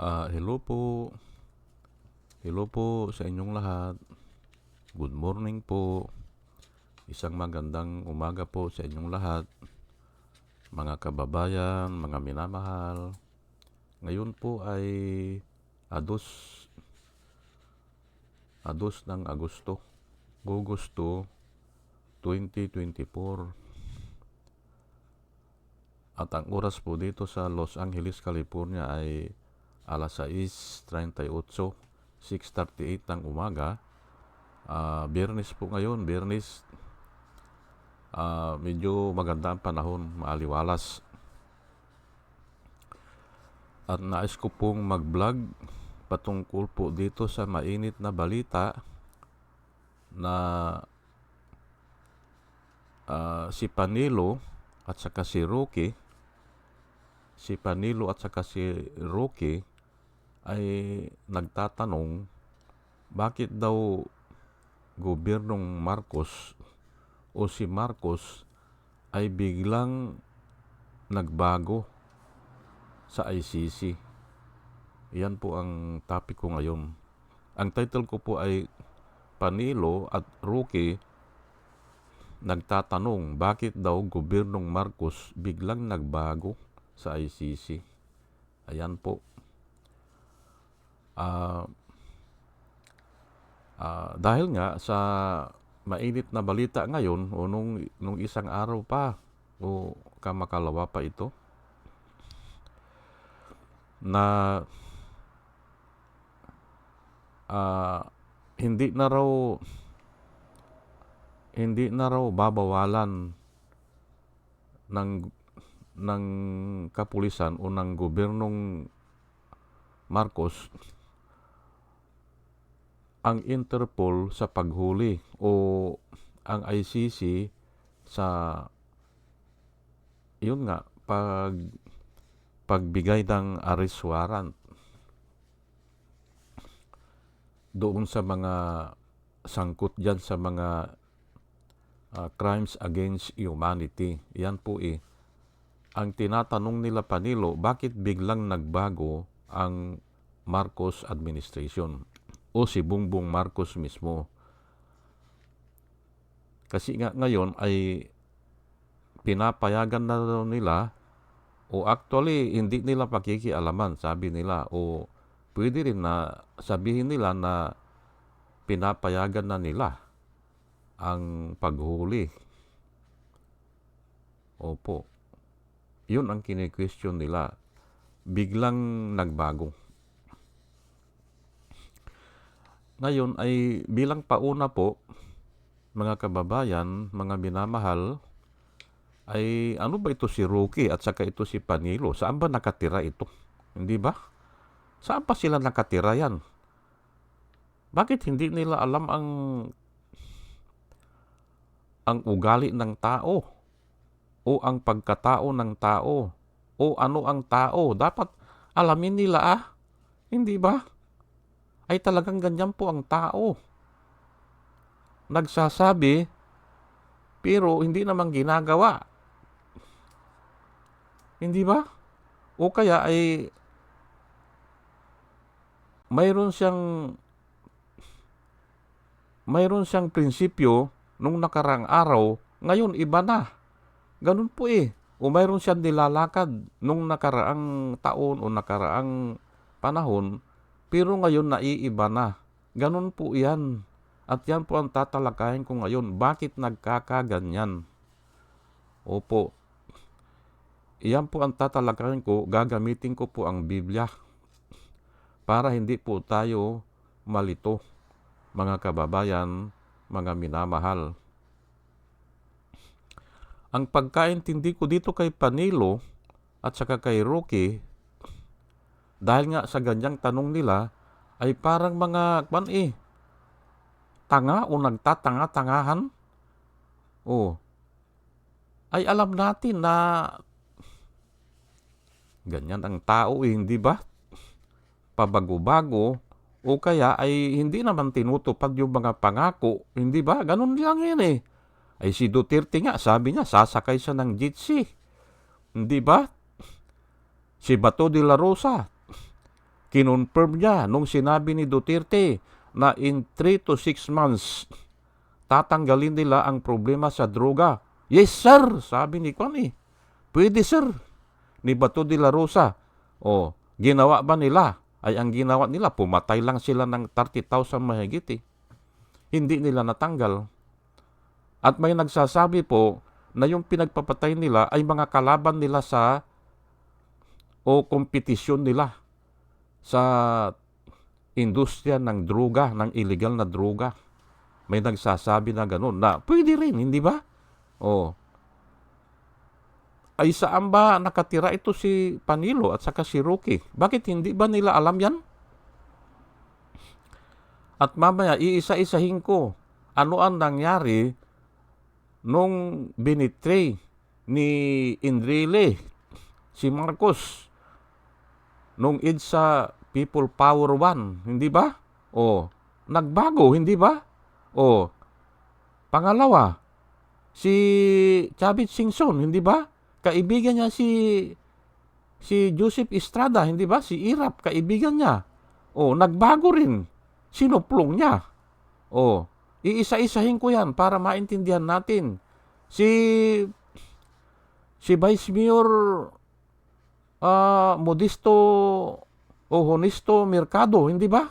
Hello po. Hello po sa inyong lahat. Good morning po. Isang magandang umaga po sa inyong lahat. Mga kababayan, mga minamahal. Ngayon po ay ados ng Agosto 2024. At ang oras po dito sa Los Angeles, California ay alas 6:38, 6:38 ng umaga. Biyernes po ngayon, Biyernes. Medyo maganda ang panahon, maaliwalas. At nais ko pong mag-vlog patungkol po dito sa mainit na balita na si Panilo at saka si Roque ay nagtatanong bakit daw gobyernong Marcos o si Marcos ay biglang nagbago sa ICC. Yan po ang topic ko ngayon. Ang title ko po ay Panilo at Roque nagtatanong bakit daw gobyernong Marcos biglang nagbago sa ICC. Ayan po. Dahil nga sa mainit na balita ngayon o nung isang araw pa o kamakalawa pa ito na hindi na raw babawalan ng kapulisan o ng gobyernong Marcos ang Interpol sa paghuli o ang ICC sa yun nga pagbigay ng arrest warrant doon sa mga sangkot dyan sa mga crimes against humanity. Yan po ang tinatanong nila Panilo, bakit biglang nagbago ang Marcos administration o si Bongbong Marcos mismo. Kasi nga ngayon ay pinapayagan na daw nila o actually hindi nila pakikialaman, sabi nila, o pwede rin na sabihin nila na pinapayagan na nila ang paghuli. Opo. Yun ang kine-question nila. Biglang nagbago. Ngayon ay bilang pauna po, mga kababayan, mga minamahal, ay ano ba ito si Roque at saka ito si Panilo? Saan ba nakatira ito? Hindi ba? Saan pa sila nakatira yan? Bakit hindi nila alam ang ugali ng tao o ang pagkatao ng tao o ano ang tao? Dapat alamin nila Hindi ba? Ay talagang ganyan po ang tao. Nagsasabi pero hindi naman ginagawa. Hindi ba? O kaya ay mayroon siyang prinsipyo nung nakarang araw, ngayon iba na. Ganun po O mayroon siyang nilalakad nung nakaraang taon o nakaraang panahon, pero ngayon naiiba na. Ganun po yan. At yan po ang tatalakayin ko ngayon. Bakit nagkakaganyan? Opo. Iyan po ang tatalakayin ko. Gagamitin ko po ang Biblia para hindi po tayo malito, mga kababayan, mga minamahal. Ang pagkaintindi ko dito kay Panilo at saka kay Roque, dahil nga sa ganyang tanong nila, ay parang mga tanga o nagtatanga-tangahan. Ay alam natin na ganyan ang tao hindi ba? Pabago-bago o kaya ay hindi naman tinutupad yung mga pangako, hindi ba? Ganun lang yan Ay si Duterte nga, sabi niya, sasakay siya ng jeep, hindi ba? Si Bato de la Rosa, Kinonfirm niya nung sinabi ni Duterte na in 3 to 6 months tatanggalin nila ang problema sa droga. Yes sir, sabi ni Kwan eh. Pwede sir, ni Bato de la Rosa. O, ginawa ba nila? Ay ang ginawa nila, pumatay lang sila ng 30,000 mahigit eh. Hindi nila natanggal. At may nagsasabi po na yung pinagpapatay nila ay mga kalaban nila o kompetisyon nila sa industriya ng droga, ng illegal na droga. May nagsasabi na gano'n na pwede rin, hindi ba? O, ay saan ba nakatira ito si Panilo at saka si Roque? Bakit hindi ba nila alam yan? At mamaya, iisa-isahin ko ano ang nangyari nung binitray ni Enrile si Marcos nung EDSA People Power 1, hindi ba? O, nagbago, hindi ba? O, pangalawa, si Chavit Singson, hindi ba? Kaibigan niya si Joseph Estrada, hindi ba? Si Irap, kaibigan niya. O, nagbago rin. Sinuplong niya. O, iisa-isahin ko yan para maintindihan natin. Si Vice Mayor Modesto o Honesto Mercado, hindi ba?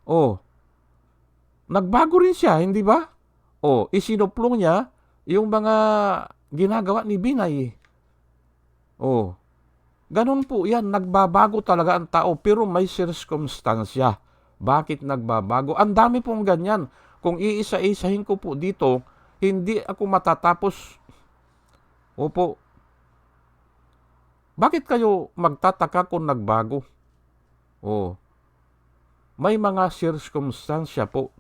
O, nagbago rin siya, hindi ba? O, isinuplong niya yung mga ginagawa ni Binay. O, ganun po yan, nagbabago talaga ang tao pero may circumstansya. Bakit nagbabago? Ang dami pong ganyan. Kung iisa-isahin ko po dito, hindi ako matatapos. Opo. Bakit kayo magtataka kung nagbago? O, may mga circumstansya po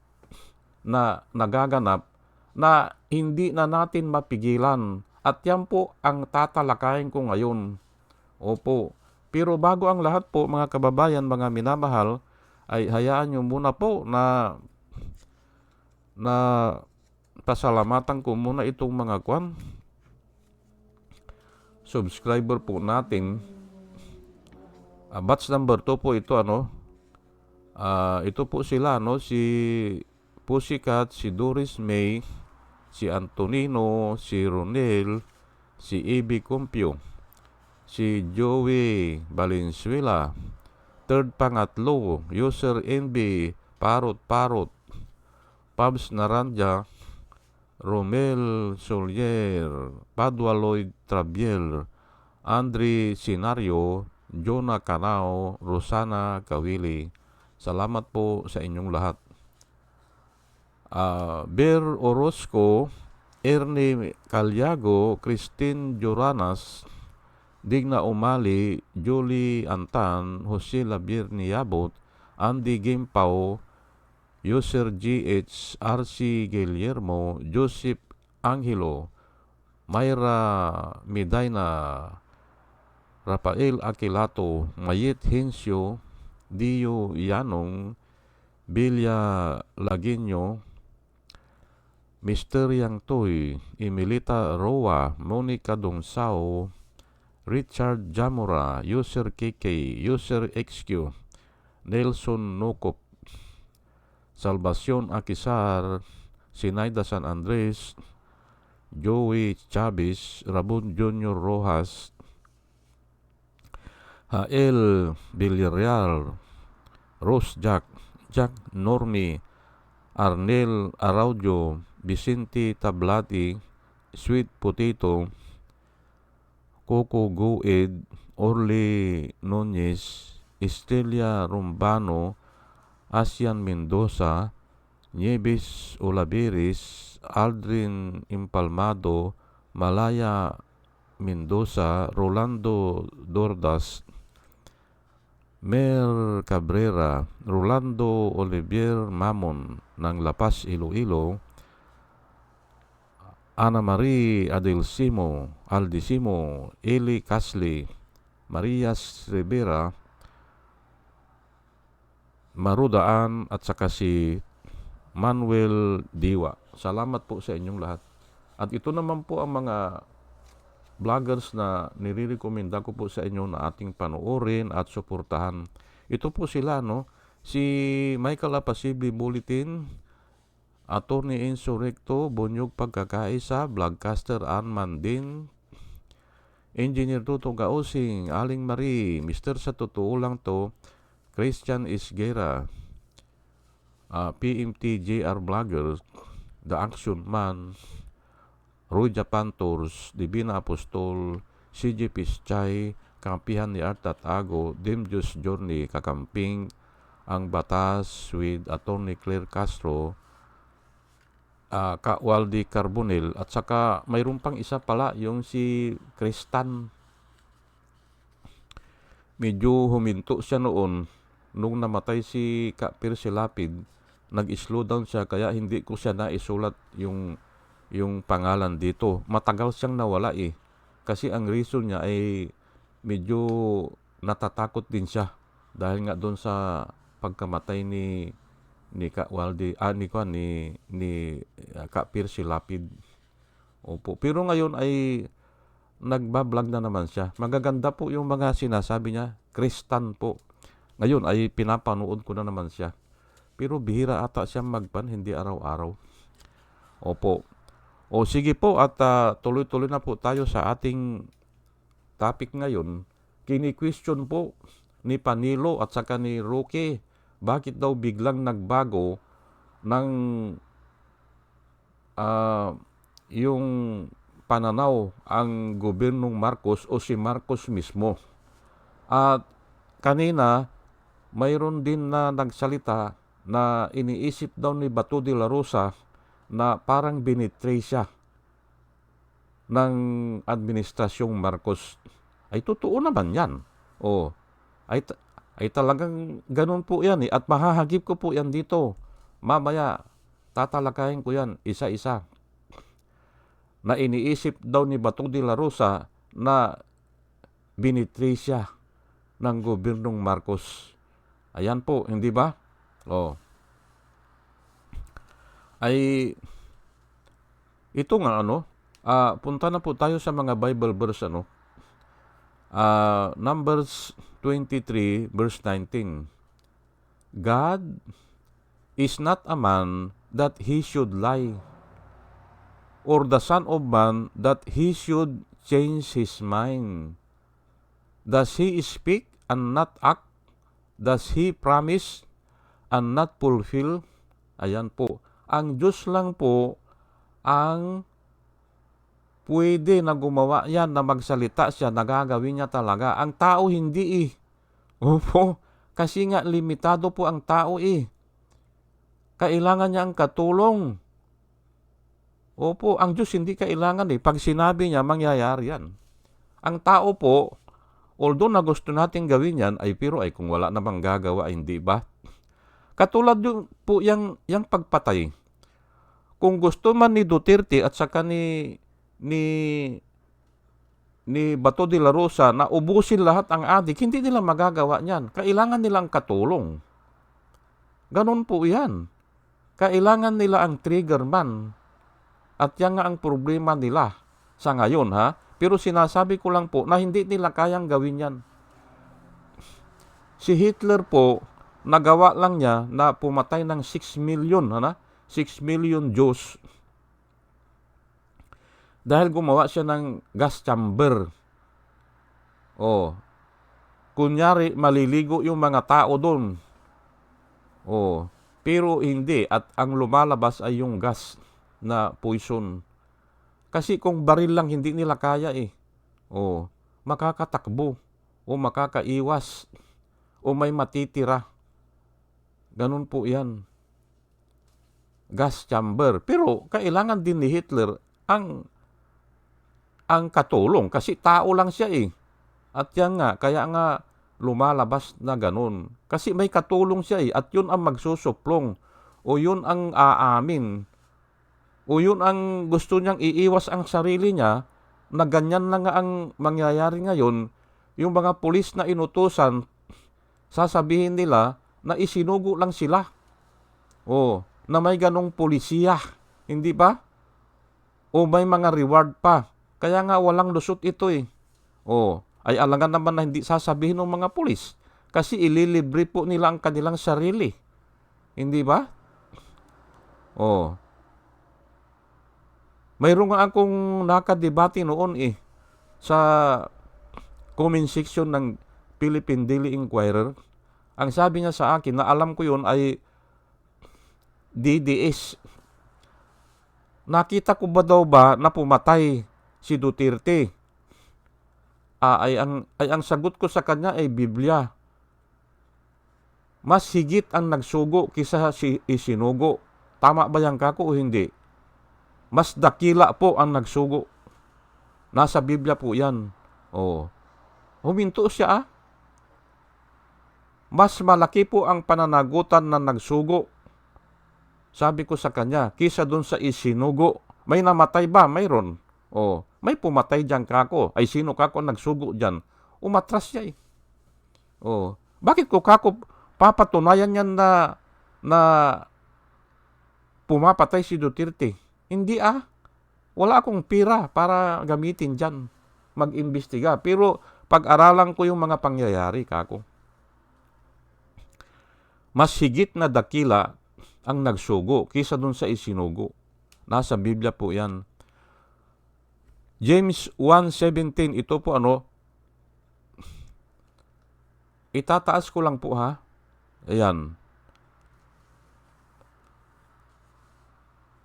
na nagaganap na hindi na natin mapigilan. At yan po ang tatalakayin ko ngayon. Opo. Pero bago ang lahat po, mga kababayan, mga minamahal, ay hayaan nyo muna po na pasalamatan ko muna itong mga subscriber po natin. Batch number 2 po ito, ito po sila, si Pussycat, si Doris May, si Antonino, si Ronel, si Ibi Compio, si Joey Valenzuela, third pangatlo, user NB, Parot, Pabs Naranja, Romel Solier, Padua Lloyd Trabiel, Andre Sinario, Jonah Canao, Rosana Kawili. Salamat po sa inyong lahat. Ber Orozco, Ernie Calyago, Christine Joranas, Digna Umali, Julie Antan, Jose Labir Niabot, Andy Gimpao, User GH, RC Guillermo, Joseph Angelo, Mayra Medina, Rafael Aquilato, Mayit Hensio, Dio Yanong, Bilya Laginyo, Mr. Yang Toy, Emilita Roa, Monica Dongsao, Richard Jamora, User KK, User XQ, Nelson Nokop, Salvacion Akisar, Sinaida San Andres, Joey Chavez, Rabon Junior Rojas, Hael Villarreal, Rose Jack Normi, Arnel Araujo, Vicente Tablati, Sweet Potato, Coco Goed, Orly Nunez, Estelia Rumbano, Asian Mendoza, Nieves Olaveris, Aldrin Impalmado, Malaya Mendoza, Rolando Dordas, Mer Cabrera, Rolando Olivier Mamon ng La Paz, Iloilo, Ana Marie Aldisimo, Eli Casli, Marias Rivera, Marudaan at saka si Manuel Diwa. Salamat po sa inyong lahat. At ito naman po ang mga vloggers na nire-recommenda ko po sa inyo na ating panoorin at suportahan. Ito po sila, no? Si Michael Apasible Bulletin, Attorney Insurrecto, Bunyog Pagkakaisa, Vlogcaster Arman Din, Engineer Tuto Gaosing, Aling Marie, Mr. Sa Totoo Lang To, Christian Isguera, PMT JR Vloggers, The Action Man, Roy Japan Tours, Divina Apostol, CJ Pischay, Kampihan ni Art at Ago, Dimjus Journey, Kakamping, Ang Batas with Attorney Claire Castro, Ka Waldi Carbonel, at saka mayroon pang isa pala, yung si Kristan. Medyo huminto siya noon nung namatay si Ka Percy Lapid. Nag-slow down siya kaya hindi ko siya naisulat yung pangalan dito. Matagal siyang nawala eh. Kasi ang reason niya ay medyo natatakot din siya dahil nga doon sa pagkamatay ni Ka Waldi, ni Ka Percy Lapid. Opo. Pero ngayon ay nagbablog na naman siya. Magaganda po yung mga sinasabi niya. Kristan po. Ngayon ay pinapanood ko na naman siya. Pero bihira ata siya hindi araw-araw. Opo. O sige po at tuloy-tuloy na po tayo sa ating topic ngayon. Kini-question po ni Panilo at saka ni Roque, bakit daw biglang nagbago ng yung pananaw ang gobyernong Marcos o si Marcos mismo. At kanina, mayroon din na nagsalita na iniisip daw ni Bato de la Rosa na parang binitray siya ng administrasyong Marcos. Ay totoo naman yan. O, ay talagang ganun po yan eh. At mahahagip ko po yan dito. Mamaya, tatalakayin ko yan isa-isa. Na iniisip daw ni Bato de la Rosa na binitray siya ng gobyernong Marcos. Ayan po, hindi ba? O. Ay, ito nga punta na po tayo sa mga Bible verse Numbers 23 verse 19. God is not a man that he should lie, or the son of man that he should change his mind. Does he speak and not act? Does he promise and not fulfill? Ayan po. Ang Diyos lang po ang pwede na gumawa yan, na magsalita siya, nagagawin niya talaga. Ang tao hindi eh. Opo, kasi nga limitado po ang tao eh. Kailangan niya ang katulong. Opo, ang Diyos hindi kailangan eh. Pag sinabi niya, mangyayari yan. Ang tao po, although na gusto natin gawin yan, pero kung wala namang gagawa, hindi ba? Katulad yung po yung pagpatay. Kung gusto man ni Duterte at saka ni Bato de la Rosa na ubusin lahat ang adik, hindi nila magagawa niyan. Kailangan nilang katulong. Ganon po yan. Kailangan nila ang trigger man. At yan nga ang problema nila sa ngayon ha. Pero sinasabi ko lang po na hindi nila kayang gawin yan. Si Hitler po, nagawa lang niya na pumatay ng 6 million, 6 million Jews. Dahil gumawa siya ng gas chamber. Kunyari, maliligo yung mga tao doon. Pero hindi. At ang lumalabas ay yung gas na poison. Kasi kung baril lang, hindi nila kaya eh. Makakatakbo. O makakaiwas. O may matitira. Ganun po yan. Gas chamber. Pero kailangan din ni Hitler ang katulong. Kasi tao lang siya eh. At yan nga, kaya nga lumalabas na ganun. Kasi may katulong siya eh. At yun ang magsusuplong. O yun ang aamin. O yun ang gusto niyang iiwas ang sarili niya, na ganyan na nga ang mangyayari ngayon. Yung mga pulis na inutusan, sasabihin nila na isinugo lang sila. Na may ganong polisiya. Hindi ba? O may mga reward pa. Kaya nga walang lusot ito eh. Ay alangan naman na hindi sasabihin ng mga pulis. Kasi ililibre po nila ang kanilang sarili. Hindi ba? Mayroon nga akong nakadebate noon sa comment section ng Philippine Daily Inquirer. Ang sabi niya sa akin, na alam ko yun ay DDS. Nakita ko ba daw ba na pumatay si Duterte? Ang sagot ko sa kanya ay Biblia. Mas higit ang nagsugo kisa si isinugo. Tama ba yan kako o hindi? Mas dakila po ang nagsugo. Nasa Biblia po yan. Huminto siya Mas malaki po ang pananagutan na nagsugo. Sabi ko sa kanya, kisa dun sa isinugo. May namatay ba? Mayroon. May pumatay dyan kako. Ay sino kako nagsugo dyan? Umatras siya Bakit ko kako papatunayan yan na pumapatay si Duterte? Hindi Wala akong pira para gamitin dyan. Mag-imbestiga. Pero pag-aralan ko yung mga pangyayari kako. Mas higit na dakila ang nagsugo kisa dun sa isinugo. Nasa Biblia po yan. James 1:17, ito po itataas ko lang po Ayan.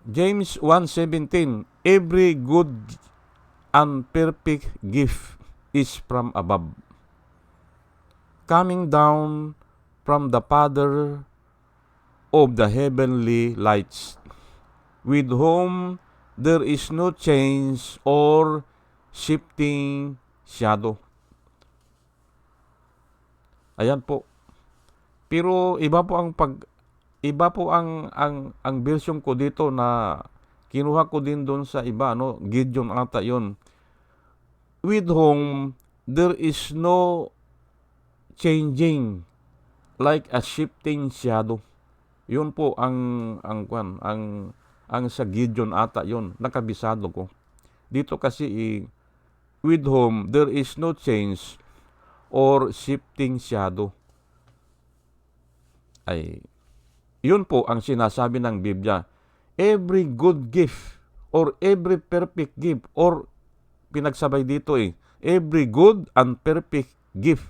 James 1:17, every good and perfect gift is from above, coming down from the Father of the heavenly lights, with whom there is no change or shifting shadow. Ayan po. Pero iba po ang version ko dito na kinuha ko din doon sa iba, Gideon ata 'yon. With whom there is no changing like a shifting shadow. Yun po ang sa Gideon ata 'yon, nakabisado ko. Dito kasi with whom there is no change or shifting shadow. Ay yun po ang sinasabi ng Biblia. Every good gift or every perfect gift or pinagsabay dito every good and perfect gift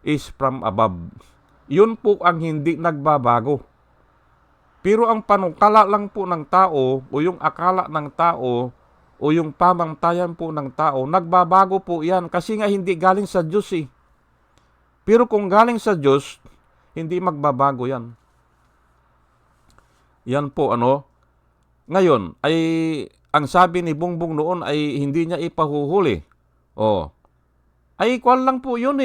is from above. Yun po ang hindi nagbabago. Pero ang panukala lang po ng tao o yung akala ng tao o yung pamantayan po ng tao, nagbabago po yan kasi nga hindi galing sa Diyos Pero kung galing sa Diyos, hindi magbabago yan. Yan po Ngayon ay ang sabi ni Bongbong noon ay hindi niya ipahuhuli. Ay kwal lang po yun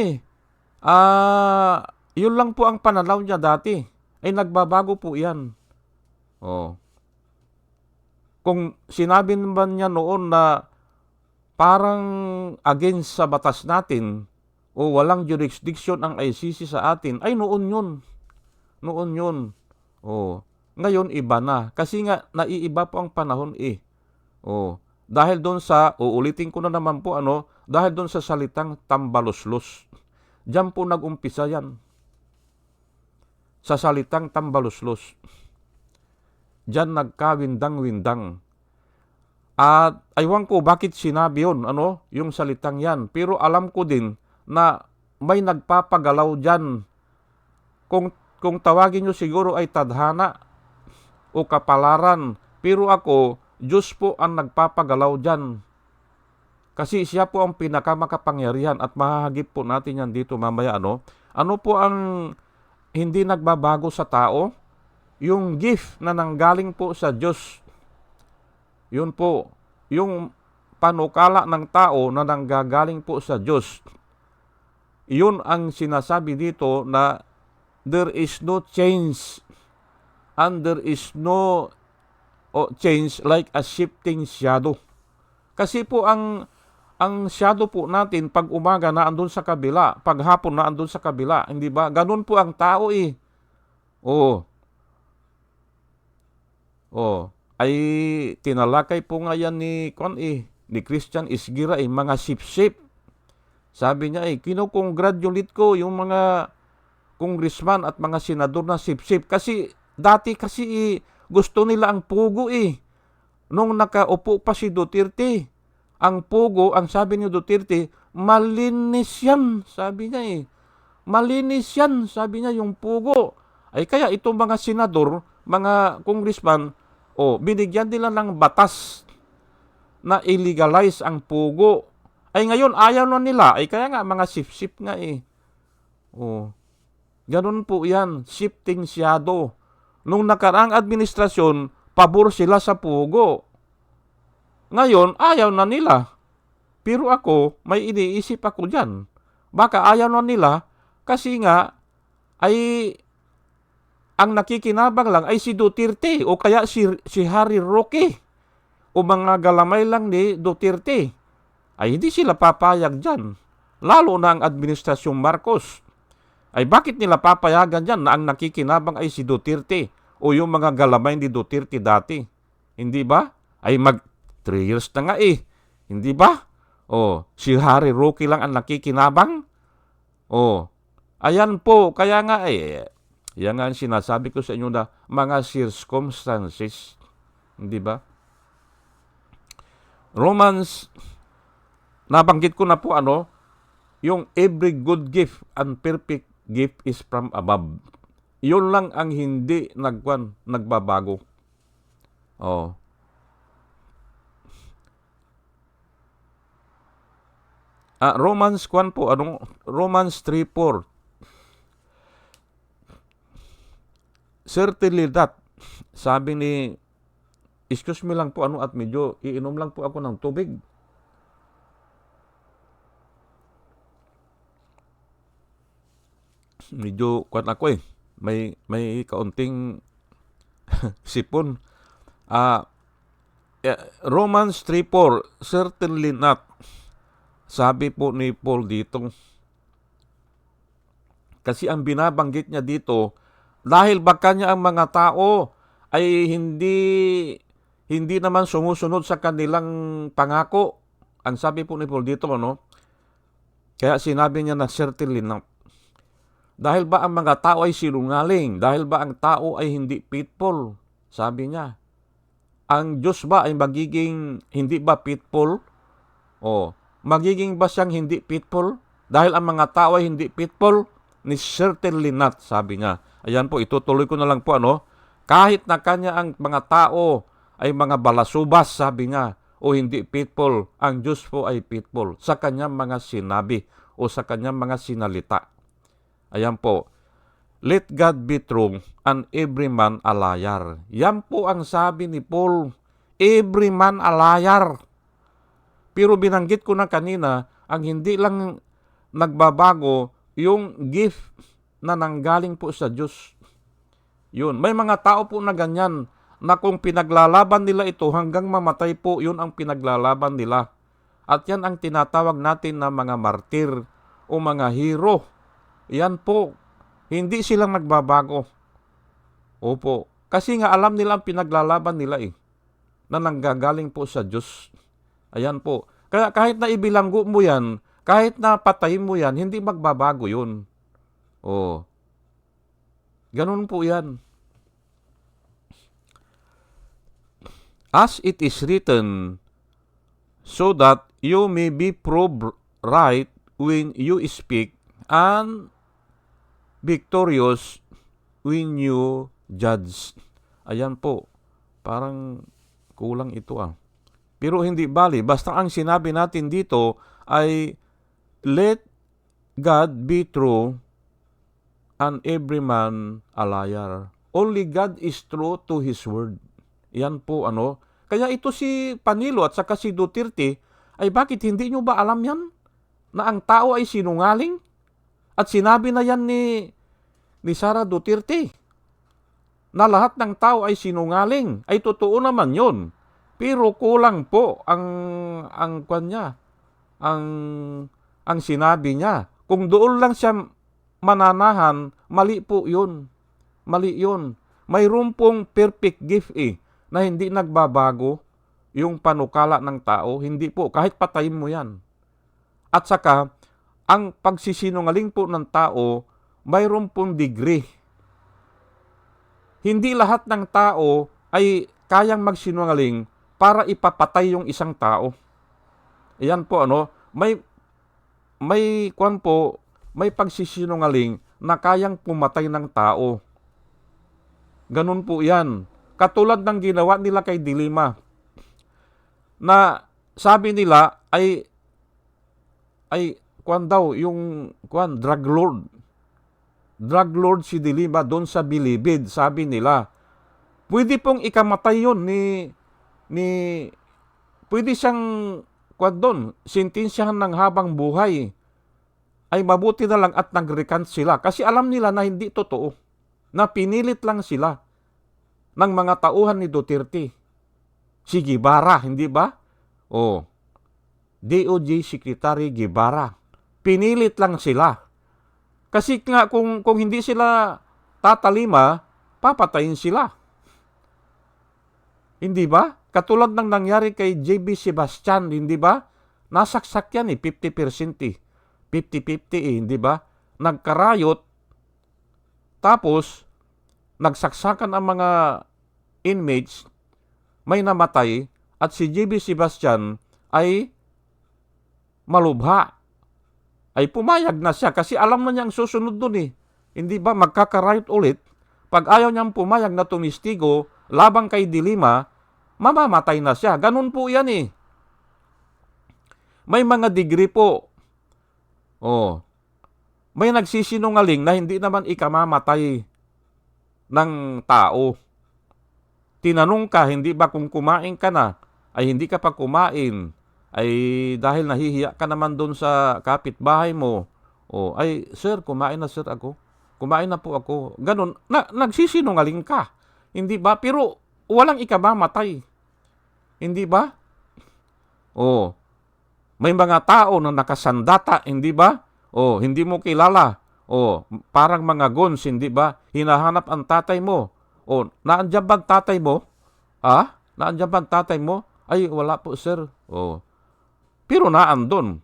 yun lang po ang pananaw niya dati. Ay nagbabago po yan. Kung sinabi naman niya noon na parang against sa batas natin o walang jurisdiction ang ICC sa atin, ay noon yun. Noon yun. Ngayon iba na. Kasi nga naiiba po ang panahon Dahil doon sa, uulitin ko na naman po dahil doon sa salitang tambaluslos. Diyan po nag-umpisa yan. Sa salitang tambaluslos. Diyan nagkawindang-windang. At aywan ko bakit sinabi yun, yung salitang yan. Pero alam ko din na may nagpapagalaw diyan. Kung tawagin nyo siguro ay tadhana o kapalaran. Pero ako, Diyos po ang nagpapagalaw diyan. Kasi siya po ang pinakamakapangyarihan at mahahagip po natin yan dito mamaya. Ano po ang hindi nagbabago sa tao? Yung gift na nanggaling po sa Diyos. Yun po. Yung panukala ng tao na nanggagaling po sa Diyos. Yun ang sinasabi dito na there is no change and there is no change like a shifting shadow. Kasi po ang shadow po natin pag umaga na andun sa kabila, pag hapon na andun sa kabila, hindi ba? Ganun po ang tao ay tinalakay po nga yan ni Christian Isgira mga sip-sip. Sabi niya kinocongratulate ko yung mga congressman at mga senador na sip-sip. Kasi dati kasi gusto nila ang pugo nung nakaupo pa si Duterte. Ang pugo, ang sabi ni Duterte, malinis yan, sabi niya Malinis yan, sabi niya, yung pugo. Ay kaya itong mga senador, mga congressman, binigyan nila ng batas na illegalize ang pugo. Ay ngayon, ayaw na nila. Ay kaya nga, mga sip-sip nga ganun po yan, shifting shadow. Nung nakaraang administrasyon, pabor sila sa pugo. Ngayon, ayaw na nila. Pero ako, may iniisip ako dyan. Baka ayaw na nila kasi nga ay ang nakikinabang lang ay si Duterte o kaya si Harry Roque o mga galamay lang ni Duterte. Ay hindi sila papayag dyan. Lalo na ang administrasyong Marcos. Ay bakit nila papayagan dyan na ang nakikinabang ay si Duterte o yung mga galamay ni Duterte dati? Hindi ba? Ay 3 years na nga Hindi ba? Si Harry Roque lang ang nakikinabang? Ayan po. Kaya nga yan nga ang sinasabi ko sa inyo na mga circumstances. Hindi ba? Romans, nabanggit ko na po yung every good gift and perfect gift is from above. Yun lang ang hindi nagbabago. Romans 1 po, Romans 3:4. Certainly that, sabi ni, excuse me lang po at medyo iinom lang po ako ng tubig. Medyo ako may kaunting sipon. Romans 3:4, certainly not. Sabi po ni Paul dito. Kasi ang binabanggit niya dito, dahil baka niya ang mga tao ay hindi naman sumusunod sa kanilang pangako. Ang sabi po ni Paul dito, kaya sinabi niya na certainly not. Dahil ba ang mga tao ay sinungaling? Dahil ba ang tao ay hindi faithful? Sabi niya. Ang Diyos ba ay magiging hindi ba faithful? Magiging ba siyang hindi faithful? Dahil ang mga tao ay hindi faithful? Ni certainly not, sabi niya. Ayan po, itutuloy ko na lang po kahit na kanya ang mga tao ay mga balasubas, sabi niya, o hindi faithful, ang Diyos po ay faithful sa kanyang mga sinabi o sa kanyang mga sinalita. Ayan po, let God be true and every man a liar. Yan po ang sabi ni Paul, every man a liar. Pero binanggit ko na kanina, ang hindi lang nagbabago, yung gift na nanggaling po sa Diyos. Yun. May mga tao po na ganyan, na kung pinaglalaban nila ito hanggang mamatay po, yun ang pinaglalaban nila. At yan ang tinatawag natin na mga martir o mga hero. Yan po. Hindi silang nagbabago. Opo. Kasi nga alam nila ang pinaglalaban nila na nanggagaling po sa Diyos. Ayan po. Kaya kahit na ibilanggo mo yan, kahit na patayin mo yan, hindi magbabago yun. Ganun po yan. As it is written, so that you may be proved right when you speak and victorious when you judge. Ayan po. Parang kulang ito Pero hindi bali. Basta ang sinabi natin dito ay let God be true and every man a liar. Only God is true to His word. Yan po Kaya ito si Panilo at saka si Duterte, ay bakit hindi nyo ba alam yan? Na ang tao ay sinungaling? At sinabi na yan ni Sara Duterte na lahat ng tao ay sinungaling. Ay totoo naman yun. Pero kulang po ang sinabi niya. Kung doon lang siya mananahan, mali po yun. Mali yun. Mayroon pong perfect gift na hindi nagbabago. yung panukala ng tao. Hindi po, kahit patayin mo yan. At saka, ang pagsisinungaling po ng tao, mayroon pong degree. Hindi lahat ng tao ay kayang magsinungaling para ipapatay yung isang tao. Ayan po, may pagsisinungaling na kayang pumatay ng tao. Ganun po yan. Katulad ng ginawa nila kay Dilima, na sabi nila ay drug lord. Drug lord si Dilima doon sa Bilibid, sabi nila. Pwede pong ikamatay yun pwede siyang sintensyahan ng habang buhay. Ay mabuti na lang at nag-recant sila kasi alam nila na hindi totoo. Na pinilit lang sila ng mga tauhan ni Duterte. Si Guevara, hindi ba? DOJ Secretary Guevara. Pinilit lang sila. Kasi nga kung hindi sila tatalima, papatayin sila. Hindi ba? Katulad ng nangyari kay JB Sebastian, hindi ba? Nasaksak yan 50% 50-50 hindi ba? Nagkarayot, tapos nagsaksakan ang mga inmates, may namatay, at si JB Sebastian ay malubha. Ay pumayag na siya kasi alam na niya ang susunod dun Hindi ba? Magkakarayot ulit. Pag ayaw niyang pumayag na tumistigo labang kay Dilima, mamamatay na siya. Ganun po yan May mga degree po. May nagsisinungaling na hindi naman ikamamatay ng tao. Tinanong ka, hindi ba kung kumain ka na, ay hindi ka pa kumain, ay dahil nahihiya ka naman doon sa kapitbahay mo. Ay sir, kumain na sir ako. Kumain na po ako. Ganun, nagsisinungaling ka. Hindi ba? Pero walang ikamamatay. Hindi ba? May mga tao na nakasandata, hindi ba? Hindi mo kilala. Parang mga guns, hindi ba? Hinahanap ang tatay mo. Naandyan ba ang tatay mo? Naandyan ba ang tatay mo? Ay, wala po, sir. Pero naandun.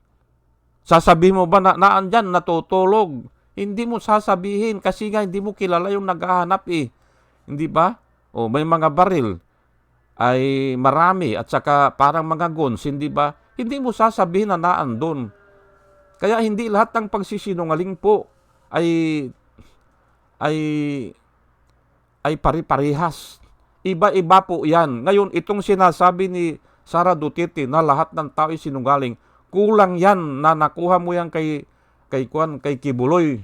Sasabihin mo ba na naandyan, natutulog? Hindi mo sasabihin kasi nga hindi mo kilala yung naghahanap Hindi ba? May mga baril ay marami at saka parang mga guns, hindi ba? Hindi mo sasabihin na naandun. Kaya hindi lahat ng pagsisinungaling po ay pari-parihas. Iba-iba po yan. Ngayon, itong sinasabi ni Sara Duterte na lahat ng tao ay sinungaling, kulang yan na nakuha mo yan kay Kibuloy.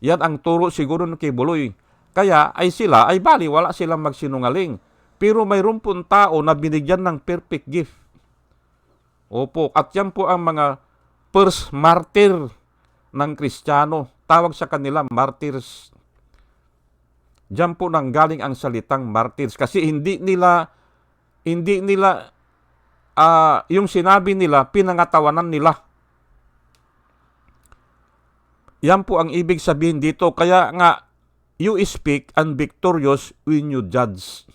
Yan ang turo siguro ng Kibuloy. Kaya ay sila, ay bali, wala silang magsinungaling. Pero mayroon pong tao na binigyan ng perfect gift. Opo, at yan po ang mga first martyr ng Kristiyano. Tawag sa kanila martyrs. Diyan po nanggaling ang salitang martyrs kasi hindi nila yung sinabi nila, pinangatawanan nila. Yan po ang ibig sabihin dito. Kaya nga, you speak and victorious when you judge.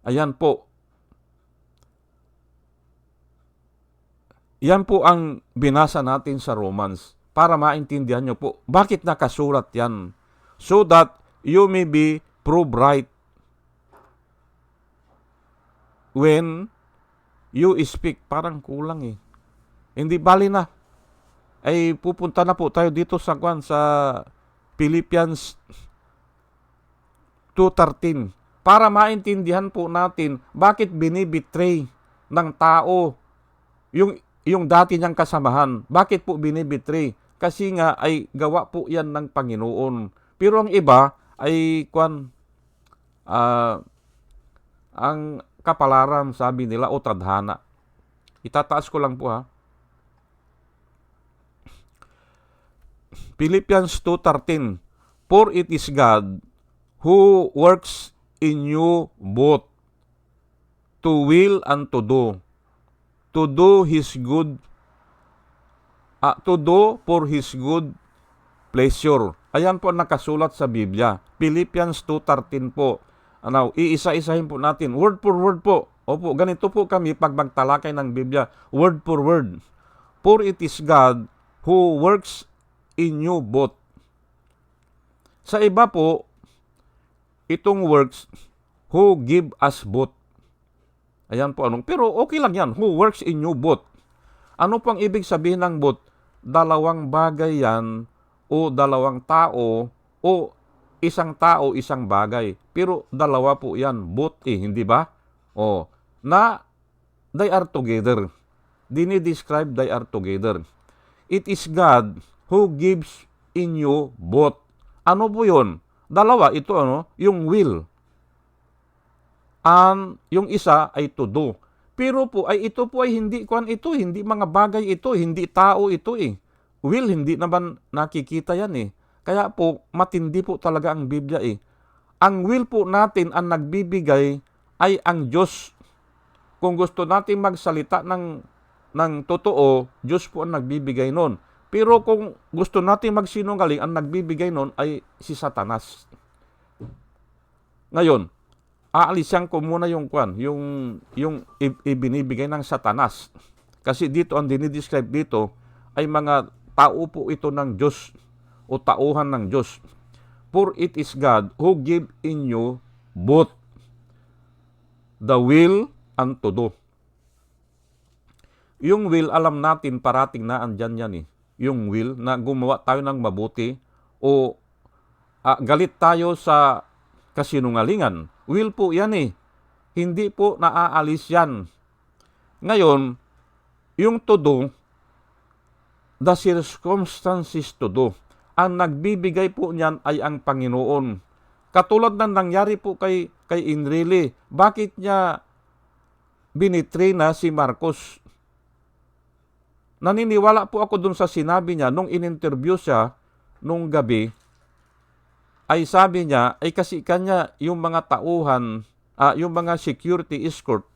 Ayan po. Yan po ang binasa natin sa Romans para maintindihan nyo po bakit nakasulat yan. So that you may be proved right when you speak. Parang kulang Hindi bali na. Ay pupunta na po tayo dito sa Philippians 2:13 para maintindihan po natin bakit binibitray ng tao yung dati niyang kasamahan. Bakit po binibitray? Kasi nga ay gawa po yan ng Panginoon. Pero ang iba ay ang kapalaran, sabi nila, o tadhana. Itataas ko lang po Philippians 2:13 For it is God who works in you both to will and to do His good, to do for His good pleasure. Ayan po nakasulat sa Biblia. Philippians 2:13 po. Iisa-isahin po natin. Word for word po. Opo, ganito po kami pag magtalakay ng Biblia, word for word. For it is God who works in you both. Sa iba po, itong works, who give us both. Ayan po anong. Pero okay lang yan, who works in you both. Ano pang ibig sabihin ng both? Dalawang bagay yan, o dalawang tao, o isang tao, isang bagay. Pero dalawa po yan, both hindi ba? O, na they are together. Dinidescribe they are together. It is God who gives in you both. Ano po yun? Dalawa, ito yung will. And yung isa ay to do. Pero po ay ito po ay hindi hindi mga bagay ito, hindi tao ito Will, hindi naman nakikita yan Kaya po, matindi po talaga ang Biblia Ang will po natin, ang nagbibigay ay ang Diyos. Kung gusto natin magsalita ng totoo, Diyos po ang nagbibigay nun. Pero kung gusto natin magsinungaling, ang nagbibigay nun ay si Satanas. Ngayon, aalisan ko muna yung ibinibigay ng Satanas. Kasi dito, ang dinidescribe dito, ay mga tao po ito ng Diyos o tauhan ng Diyos. For it is God who give in you both the will and to do. Yung will, alam natin parating na andyan yan Yung will na gumawa tayo ng mabuti o galit tayo sa kasinungalingan. Will po yan Hindi po naaalis yan. Ngayon, yung to do, the circumstances to do. Ang nagbibigay po niyan ay ang Panginoon. Katulad ng nangyari po kay Enrile. Bakit niya binitray na si Marcos? Naniniwala po ako dun sa sinabi niya nung in-interview siya nung gabi. Ay sabi niya, ay kasi kanya yung mga tauhan, yung mga security escort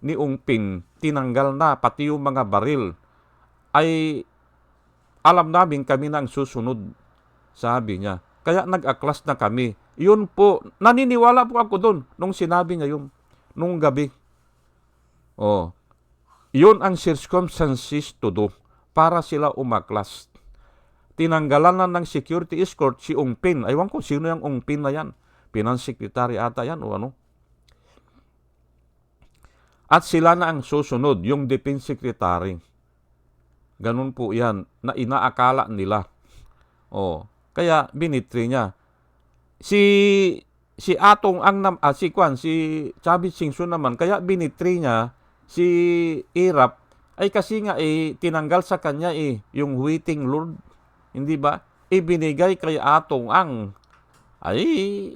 ni Ong Ping, tinanggal na, pati yung mga baril. Ay alam namin kami nang susunod, sabi niya. Kaya nag-aklas na kami. Yun po, naniniwala po ako doon nung sinabi niya yun, nung gabi. Yun ang circumstances to do para sila umaklas. Tinanggalan na ng security escort si Ong Pin. Aywan ko sino yung Ong Pin na yan. Finance Secretary ata yan o ano. At sila na ang susunod, yung Defense Secretary. Ganun po yan na inaakala nila. Kaya binitri niya. Si Atong si Chavez Singson naman, kaya binitri niya si Irap ay kasi nga tinanggal sa kanya yung waiting Lord. Hindi ba? Ibinigay kay Atong ay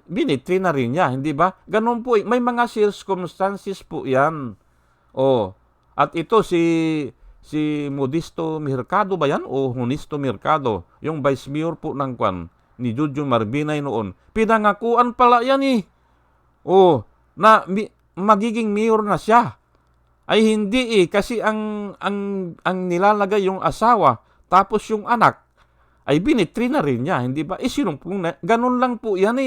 binitri na rin niya, hindi ba? Ganun po may mga circumstances po yan. At ito si Modesto Mercado ba yan? O Honisto Mercado, yung vice mayor po ng ni Jojo Marbinay noon. Pinangakuan pala yan na magiging mayor na siya. Ay hindi kasi ang nilalagay yung asawa, tapos yung anak, ay binitri na rin niya, hindi ba? Sinumpong na, ganun lang po yan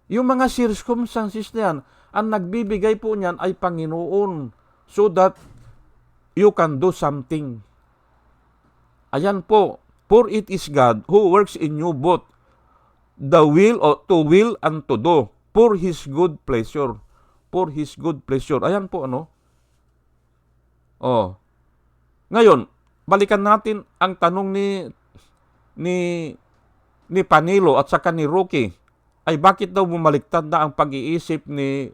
Yung mga circumstances na yan, ang nagbibigay po niyan ay Panginoon, so that you can do something. Ayan po, for it is God who works in you both the will or to will and to do for His good pleasure. For His good pleasure. Ayan po Ngayon, balikan natin ang tanong ni Panilo at saka ni Rocky. Ay bakit daw bumaliktad na ang pag-iisip ni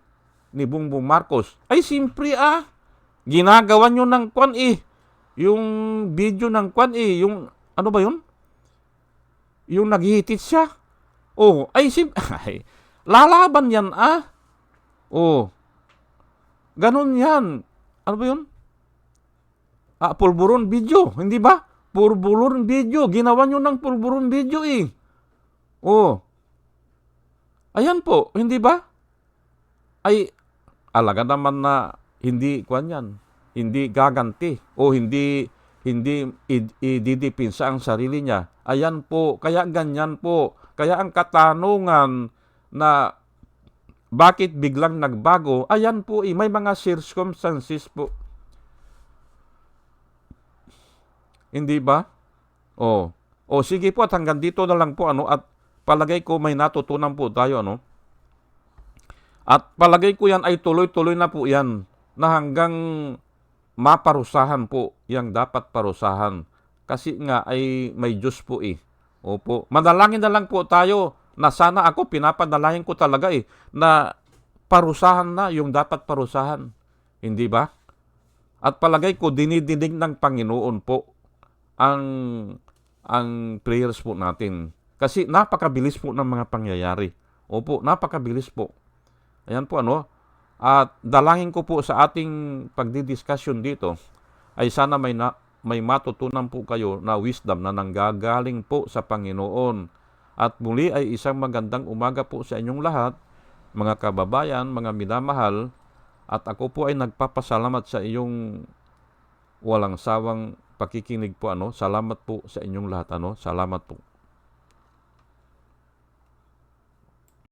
Bongbong Marcos? Ay simpre ginagawa nyo ng yung video ng yung ano ba yun? Yung naghihitit siya. Lalaban yan ganun yan. Ano ba yun? Pulburon video, hindi ba? Pulburon video. Ginawa nyo ng pulburon video Ayan po, hindi ba? Ay, alaga naman na hindi yan. Hindi gaganti o hindi ididipinsa ang sarili niya. Ayan po, kaya ganyan po. Kaya ang katanungan na bakit biglang nagbago? Ayan po may mga circumstances po. Hindi ba? O sige po at hanggang dito na lang po at palagay ko may natutunan po tayo At palagay ko yan ay tuloy-tuloy na po yan na hanggang maparusahan po yang dapat parusahan. Kasi nga ay may Diyos po Opo. Manalangin na lang po tayo na sana ako pinapanalangin ko talaga na parusahan na yung dapat parusahan. Hindi ba? At palagay ko dinidinig ng Panginoon po ang prayers po natin. Kasi napakabilis po ng mga pangyayari. Opo, napakabilis po. Ayan po At dalangin ko po sa ating pagdidiskusyon dito ay sana may matutunan po kayo na wisdom na nanggagaling po sa Panginoon. At muli ay isang magandang umaga po sa inyong lahat, mga kababayan, mga minamahal. At ako po ay nagpapasalamat sa iyong walang sawang pakikinig po Salamat po sa inyong lahat Salamat po.